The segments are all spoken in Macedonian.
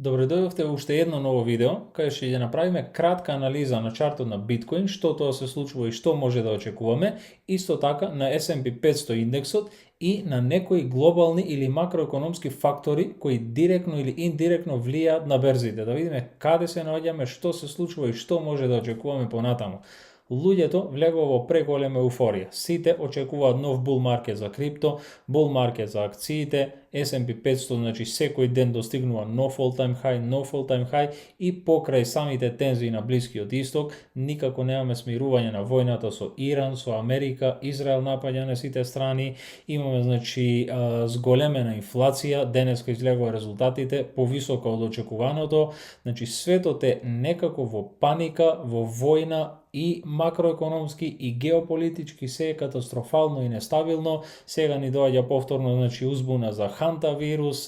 Добре дојдовте во уште едно ново видео, каде ќе направиме кратка анализа на чартот на Биткоин, што тоа се случува и што може да очекуваме, исто така на S&P 500 индексот и на некои глобални или макроекономски фактори кои директно или индиректно влијаат на берзите. Да видиме каде се наоѓаме, што се случува и што може да очекуваме понатаму. Луѓето влегува во преголема еуфорија. Сите очекуваат нов бул маркет за крипто, бул маркет за акциите, S&P 500, значи секој ден достигнува нов all-time high и покрај самите тензии на Блискиот Исток, никако немаме смирување на војната со Иран, со Америка, Израел напаѓа на сите страни, имаме значи зголемена инфлација, денеска излегува резултатите повисока од очекуваното, значи светот е некако во паника, во војна и макроекономски и геополитички се е катастрофално и нестабилно. Сега ни доаѓа повторно значи узбуна за ханта вирус,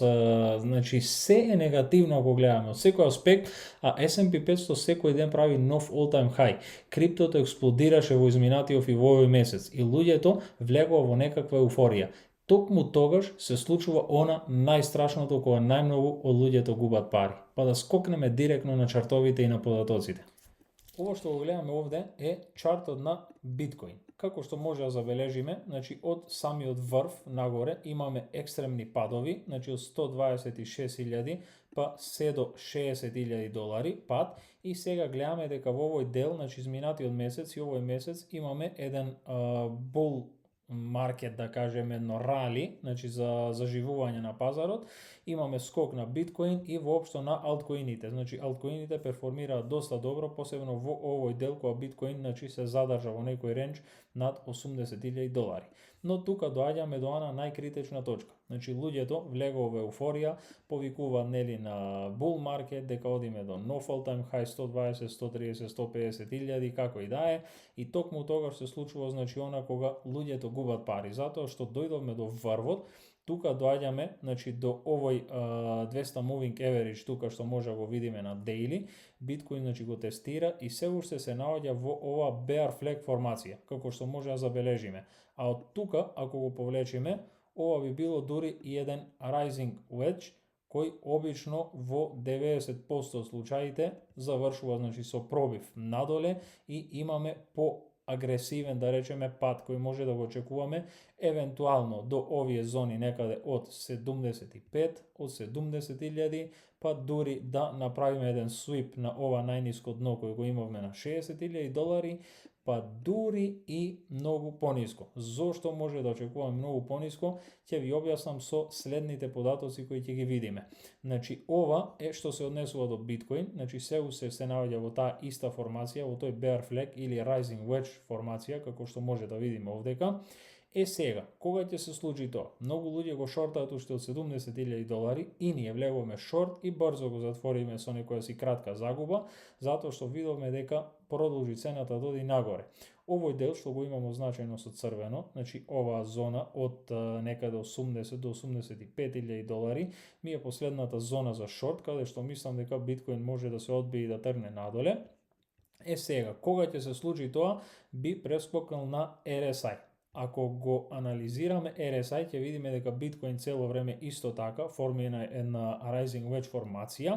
значи се е негативно ако гледаме од секој аспект, а S&P 500 секој ден прави нов all-time high. Криптото експлодираше во изминатиот и во овој месец и луѓето влегува во некаква еуфорија. Токму тогаш се случува она најстрашното кога најмногу од луѓето губат пари. Па да скокнеме директно на чартовите и на податоците. Ова што го гледаме овде е чартот на Биткоин. Како што може да забележиме, значи од самиот врв нагоре имаме екстремни падови, значи од 126.000 па се до 60.000 долари пад и сега гледаме дека во овој дел, значи изминатиот месец и овој месец имаме еден бул маркет, да кажеме, едно рали, значи за заживување на пазарот, имаме скок на биткоин и воопшто на алткоините. Значи алткоините перформираат доста добро, посебно во овој дел кога биткоин значи се задржа во некој рендж над 80.000 долари. Но тука доаѓаме до она најкритична точка. Значи луѓето влегува во еуфорија, повикуваат нели на бул маркет дека одиме до нов all-time high 120, 130, 150.000 како и да е, и токму тогаш се случува значи она кога луѓето губат пари, затоа што дојдовме до врвот. Тука доаѓаме значи до овој 200 moving average тука што може да го видиме на daily. Биткоин значи го тестира и се уште се наоѓа во ова bear flag формација, како што може да забележиме. А од тука ако го повлечиме, ова би било дури и еден rising wedge кој обично во 90% од случаите завршува значи со пробив надоле и имаме агресивен, да речеме, пат кој може да го очекуваме евентуално до овие зони некаде од 75, од 70.000, па дури да направиме еден свип на ова најниско дно кој го имавме на 60.000 долари, па дури и многу пониско. Зошто може да очекуваме многу пониско, ќе ви објаснам со следните податоци кои ќе ги видиме. Значи ова е што се однесува до биткоин, значи се наоѓа во таа иста формација, во тој bear flag или rising wedge формација, како што може да видиме овдека. Сега, кога ќе се случи тоа? Многу луѓе го шортаат уште од 70.000 долари и ние влегуваме шорт и брзо го затвориме со некоја си кратка загуба, затоа што видовме дека продолжи цената да оди нагоре. Овој дел што го имamo значајно со црвено, значи оваа зона од некаде 80 до 85.000 долари, ми е последната зона за шорт, каде што мислам дека биткоин може да се одбие и да тргне надоле. Сега, кога ќе се случи тоа, би прескокнал на RSI. Ако го анализираме RSI, ќе видиме дека биткоин цело време исто така формира една rising wedge формација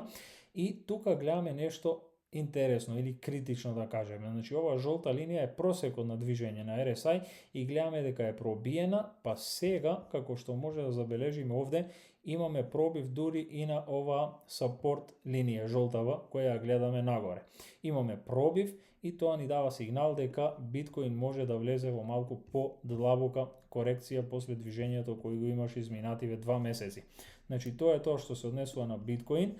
и тука гледаме нешто интересно или критично да кажеме. Значи ова жолта линија е просекот на движење на RSI и гледаме дека е пробиена, па сега, како што може да забележиме овде, имаме пробив дури и на ова support линија жолтава која гледаме нагоре. Имаме пробив и тоа ни дава сигнал дека биткоин може да влезе во малку подлабока корекција после движењето кој го имаше изминативе 2 месеци. Значи тоа е тоа што се однесува на биткоин.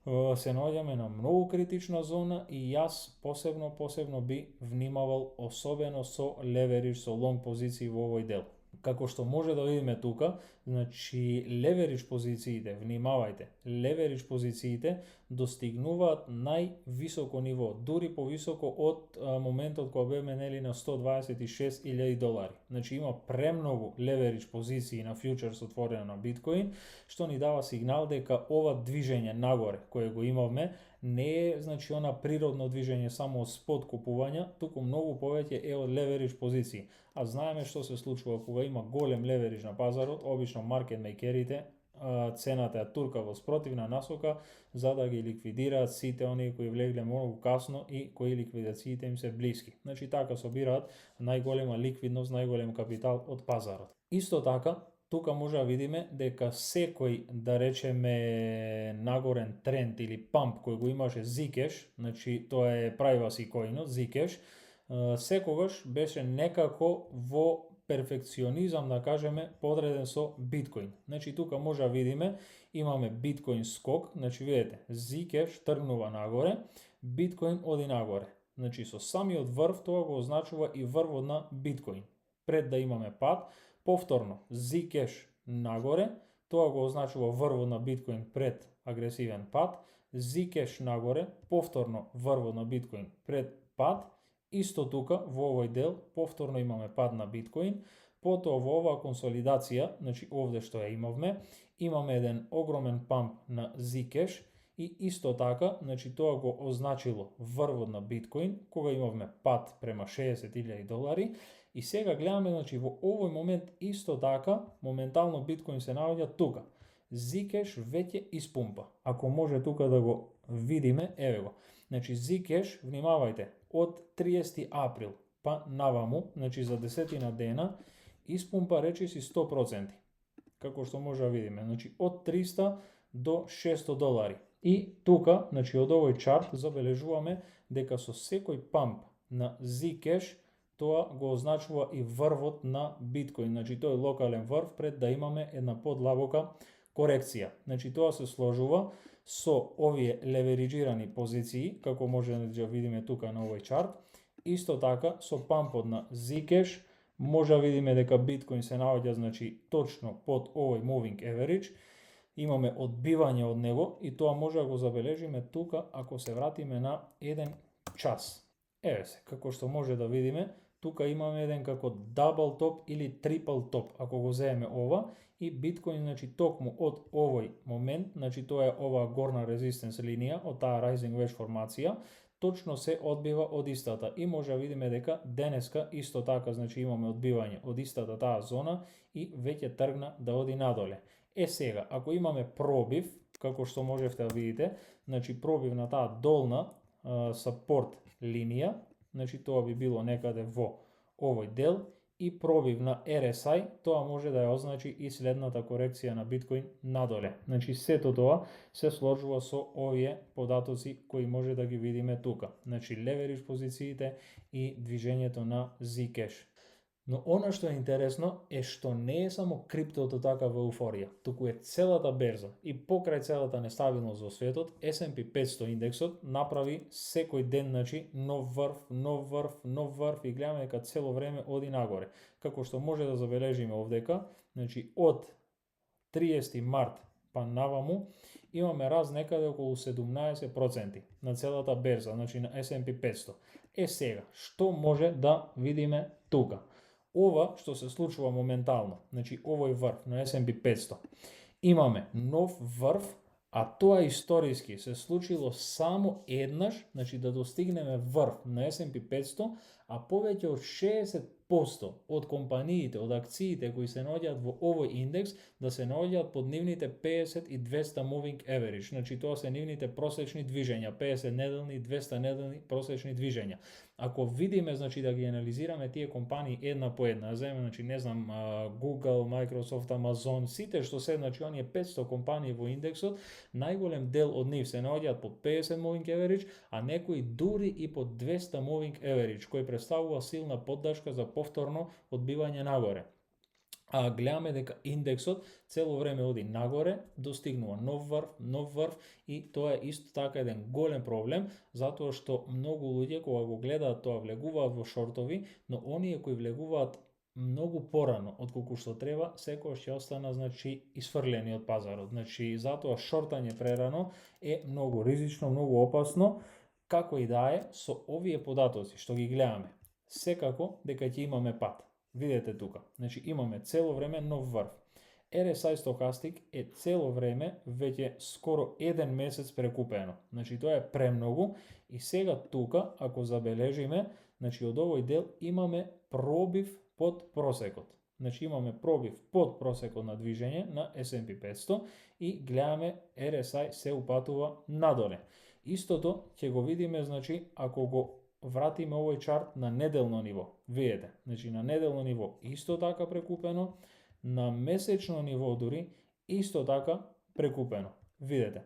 Се наоѓаме на многу критична зона и јас посебно би внимавал особено со леверидж, со лонг позиции во овој дел. Како што може да видиме тука, значи леверидж позициите, внимавајте, леверидж позициите достигнуваат највисоко ниво, дури повисоко од моментот кога бевме нели на 126.000 долари. Значи има премногу леверидж позиции на фьючерс отворено на биткоин, што ни дава сигнал дека ова движење нагоре кое го имавме не е значи она природно движење само од спот купувања, туку многу повеќе е од леверидж позиции. А знаеме што се случува кога има голем леверидж на пазарот, обично маркет мејкерите цената ја турка во спротивна насока за да ги ликвидираат сите оние кои влегле многу касно и кои ликвидациите им се блиски. Значи така собираат најголема ликвидност, најголем капитал од пазарот. Исто така, тука може да видиме дека секој, да речеме, нагорен тренд или памп кој го имаше Zcash, значи тоа е privacy коинот Zcash, секогаш беше некако во перфекционизам, да кажеме, подреден со биткоин. Значи тука може да видиме, имаме биткоин скок, значи видите, Zcash тргнува нагоре, биткоин оди нагоре. Значи со самиот врв тоа го означува и врвот на биткоин. Пред да имаме пад, повторно Zcash нагоре, тоа го означува врвот на биткоин пред агресивен пад, Zcash нагоре, повторно врвот на биткоин пред пад. Исто тука, во овој дел, повторно имаме пад на биткоин, потоа во оваа консолидација, значи овде што ја имавме, имаме еден огромен памп на Zcash и исто така, значи тоа го означило врвот на биткоин, кога имавме пад према $60,000 и сега гледаме, значи во овој момент исто така, моментално биткоин се наоѓа тука. Zcash веќе испумпа. Ако може тука да го видиме, еве го. Значи Zcash, внимавајте, од 30 април па наваму, значи за 10 дена, испумпа речиси 100%. Како што може да видиме, значи од 300 до $600. И тука, значи од овој чарт забележуваме дека со секој памп на Zcash тоа го означува и врвот на биткоин, значи тој локален врв пред да имаме една подлабока корекција. Значи тоа се сложува со овие левериджирани позиции, како може да видиме тука на овој чарт. Исто така со пампот на Zcash може да видиме дека биткоин се наоѓа, значи точно под овој moving average. Имаме одбивање од него и тоа може да го забележиме тука ако се вратиме на 1 час. Еве се, како што може да видиме, тука имаме еден како double top или triple top, ако го земеме ова, и биткоин, значи токму од овој момент, значи тоа е оваа горна резистенс линија, од таа rising wedge формација, точно се одбива од истата и може да видиме дека денеска исто така, значи имаме одбивање од истата таа зона и веќе тргна да оди надоле. Сега, ако имаме пробив, како што можевте да видите, значи пробив на таа долна сапорт линија, значи тоа би било некаде во овој дел, и пробив на RSI, тоа може да ја означи и следната корекција на биткоин надоле. Значи сето тоа се сложува со овие податоци кои може да ги видиме тука. Значи леверидж позициите и движењето на Zcash. Но она што е интересно е што не е само криптото така во еуфорија, туку е целата берза и покрај целата нестабилност во светот, S&P 500 индексот направи секој ден, значи, нов врв и гледаме дека цело време оди нагоре. Како што може да забележиме овдека, значи од 30 март па наваму имаме раст некаде околу 17% на целата берза, значи на S&P 500. Сега, што може да видиме тука? Ова што се случува моментално, значи овој врв на S&P 500, имаме нов врв, а тоа историски се случило само еднаш, значи да достигнеме врв на S&P 500, а повеќе од 60% од компаниите, од акциите кои се наоѓаат во овој индекс, да се наоѓаат под нивните 50 и 200 moving average, значи тоа се нивните просечни движења, 50 неделни и 200 неделни просечни движења. Ако видиме, значи да ги анализираме тие компании една по една, земе, значи не знам, Google, Microsoft, Amazon, сите што се, значи оние 500 компании во индексот, најголем дел од нив се наоѓаат под 50 moving average, а некои дури и под 200 moving average, кој представува силна поддршка за повторно одбивање нагоре. А гледаме дека индексот цело време оди нагоре, достигнува нов врв и тоа е исто така еден голем проблем, затоа што многу луѓе кога го гледаат тоа влегуваат во шортови, но оние кои влегуваат многу порано отколку што треба, секогаш ќе остана, значи, исфрлени од пазарот. Значи затоа шортање прерано е многу ризично, многу опасно. Како и да е, со овие податоци што ги гледаме, секако дека ќе имаме пат. Видете тука, значи имаме цело време нов врв. RSI стокастик е цело време веќе скоро 1 месец прекупено. Значи тоа е премногу и сега тука, ако забележиме, значи од овој дел имаме пробив под просекот. Значи имаме пробив под просекот на движење на S&P 500 и гледаме RSI се упатува надоле. Истото ќе го видиме, значи, ако го вратиме овој чарт на неделно ниво. Видете, значи на неделно ниво исто така прекупено, на месечно ниво дури исто така прекупено. Видете,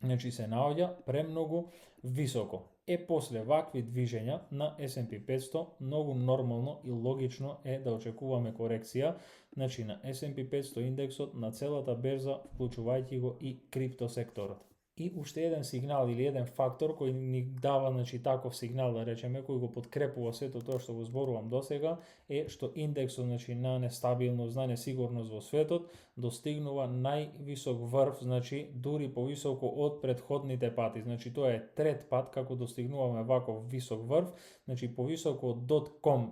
значи се наоѓа премногу високо. После вакви движења на S&P 500 многу нормално и логично е да очекуваме корекција, значи на S&P 500 индексот, на целата берза, вклучувајќи го и криптосекторот. И уште еден сигнал или еден фактор кој ни дава, значи, таков сигнал, да речеме, кој го подкрепува сето тоа што го зборувам досега, е што индексот, значи, на нестабилност, на несигурност во светот достигнува највисок врв, значи дури повисоко од претходните пати. Значи тоа е трет пат како достигнуваме ваков висок врв, значи повисоко од .com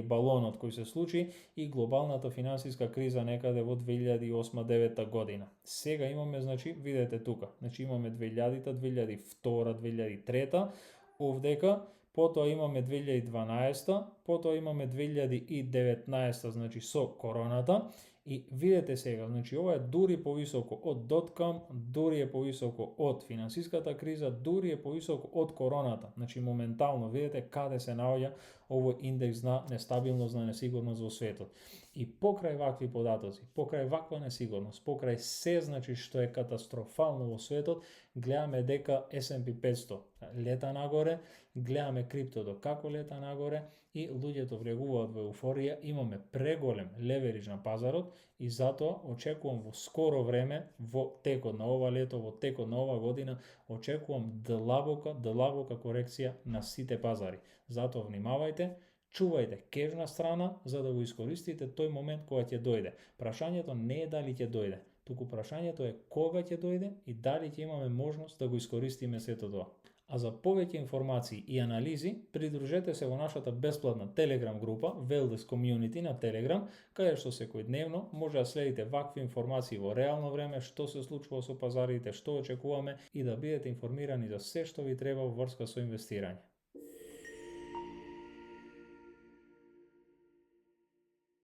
балонот кој се случи и глобалната финансиска криза некаде во 2008-2009 година. Сега имаме, значи, видете тука, значи имаме 2000-та, 2002-та, 2003-та, овдека, потоа имаме 2012-та, потоа имаме 2019-та, значи со короната, и видете сега, значи ова е дури повисоко од .com, дури е повисоко од финансиската криза, дури е повисоко од короната. Значи моментално видите каде се наоѓа овој индекс на нестабилност, на несигурност во светот. И покрај вакви податоци, покрај ваква несигурност, покрај се, значи, што е катастрофално во светот, гледаме дека S&P 500 лета нагоре, гледаме криптото како лета нагоре и луѓето влегуваат во еуфорија, имаме преголем леверидж на пазарот и затоа очекувам во скоро време, во текот на ова лето, во текот на ова година, очекувам длабока корекција на сите пазари. Затоа внимавајте, чувајте кежна страна за да го искористите тој момент кога ќе дојде. Прашањето не е дали ќе дојде, туку прашањето е кога ќе дојде и дали ќе имаме можност да го искористиме сето тоа. А за повеќе информации и анализи, придружете се во нашата бесплатна Telegram група Wellness Community на Telegram, каде што секојдневно може да следите вакви информации во реално време, што се случува со пазарите, што очекуваме и да бидете информирани за се што ви треба во врска со инвестирање.